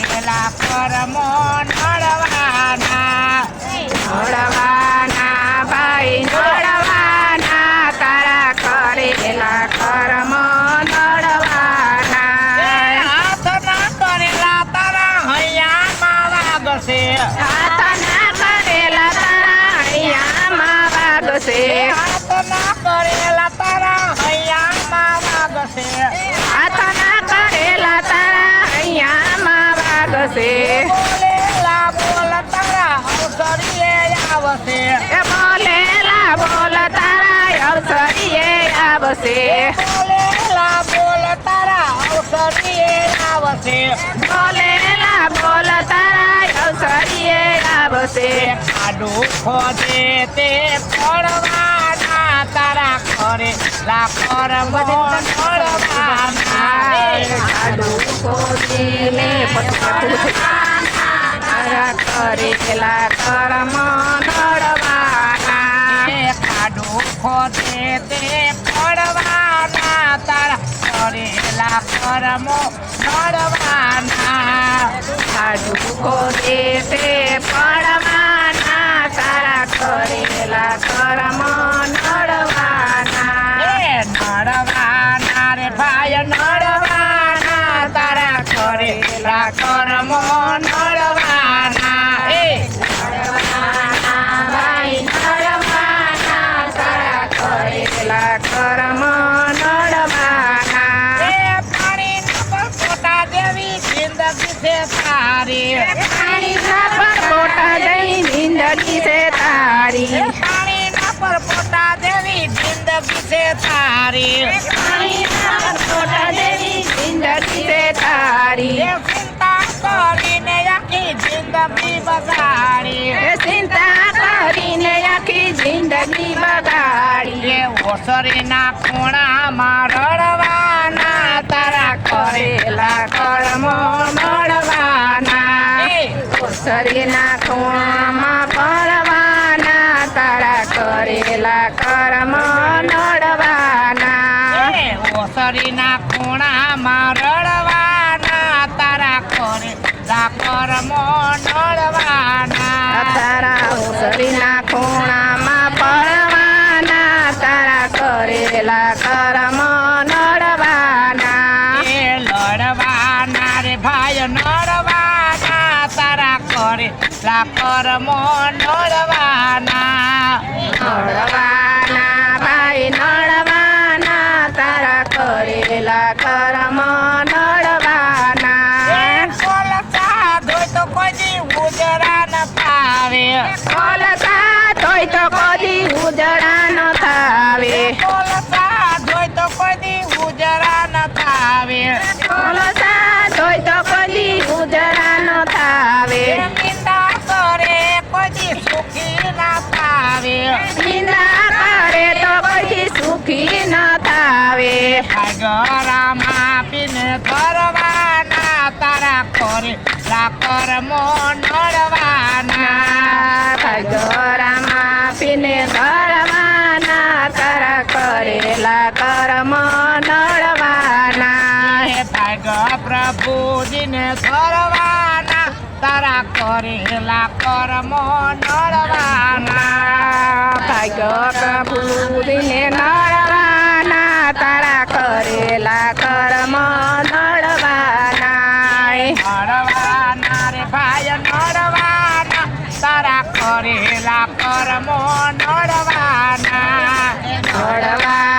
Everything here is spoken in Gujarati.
કરેલા કર્મો નડવાના નડવાના ભાઈ નડવાના તારા કરેલા કર્મ નડવાના હાથના કરેલા તારા હૈયામાં વાગશે હાથના કરેલા તારા હૈયામાં વાગશે હાથના કરેલા તારા હૈયામાં વાગશે હાથના કરેલા તારા હૈયામાં વાગશે બોલેલા બોલ તારા અવસરીએ આવશે એ બોલેલા બોલ તારા અવસરીએ આવશે બોલેલા બોલ તારા અવસરીએ આવશે બોલેલા બોલ તારા અવસરીએ આવશે આડું ખોદે તે પડવાના તારા કરે કર્મ નડવાના આડું ખોદીને તારા કરેલા કર્મ નડવાના આડું ખોદે તે પડવાના તારા કરેલા કર્મો નડવાના આડું ખોદે તે પડવાના તારા કરેલા કર્મ નડવાના નડવાના રે ભાઈ નડવાના તારા કરેલા કર્મો નડવાના ભાઈ નડવાના તારા કરેલા કર્મ નડવાના પાણી પોતા દેવી જિંદગી છે તારી પાણી પર પોતા જઈ જિંદગી છે તારી પાણી પર પોતા દેવી જિંદગી છે તારી પાણી પર પોતા દેવી જિંદગી છે તારી ચિંતા કરીને આખી જિંદગી બગાડી ચિંતા કરીને આખી જિંદગી બગાડી ઓસરીના ખૂણામાં રડવાના તારા કરેલા કર્મો મળવાના શરીરના ખૂણામાં પડવાના તારા કરેલા કર્મ નડવાના ઓસરીના ખૂણામાં રડવાના તારા કરેલા કર્મો નડવાના તારા શરીરના ખૂણામાં પડવાના તારા કરેલા કર્મ નડવાના લડવાના રે ભાઈ નડવાના તારા કરેલા કર્મો નડવાના નડવાના ભાઈ નડવાના તારા કરેલા કર્મ નડવાના કોલસા ધોઈ તો કોઈ ઉજરા ન પાવે કોલસા તોય તો કદી ઉજળા ન થાવે કોલસા ધોઈ તો કોઈ ઉજરા ન થાવે કોલસા તોય તો કદી ઉજળા ન થાવે નિંદા કરે કોઈ સુખી ના થાવે નિંદા કરે તો કદી સુખી ન થાવે ગરામાં પીને કરવાના તારા કરેલા કર્મો નડવાના ગરામાં પીને ધરવાના તારા કરેલા કર્મ નડવાના ભાગ પ્રભુજીને ધરવાના તારા કરેલા કર્મો નડવાના ભાગ્ય પ્રભુને નડવાના તારા કરેલા કર્મ નડવાના નડવાના રે ભાઈ નડવાના તારા કરેલા કર્મો નડવાના નડવાના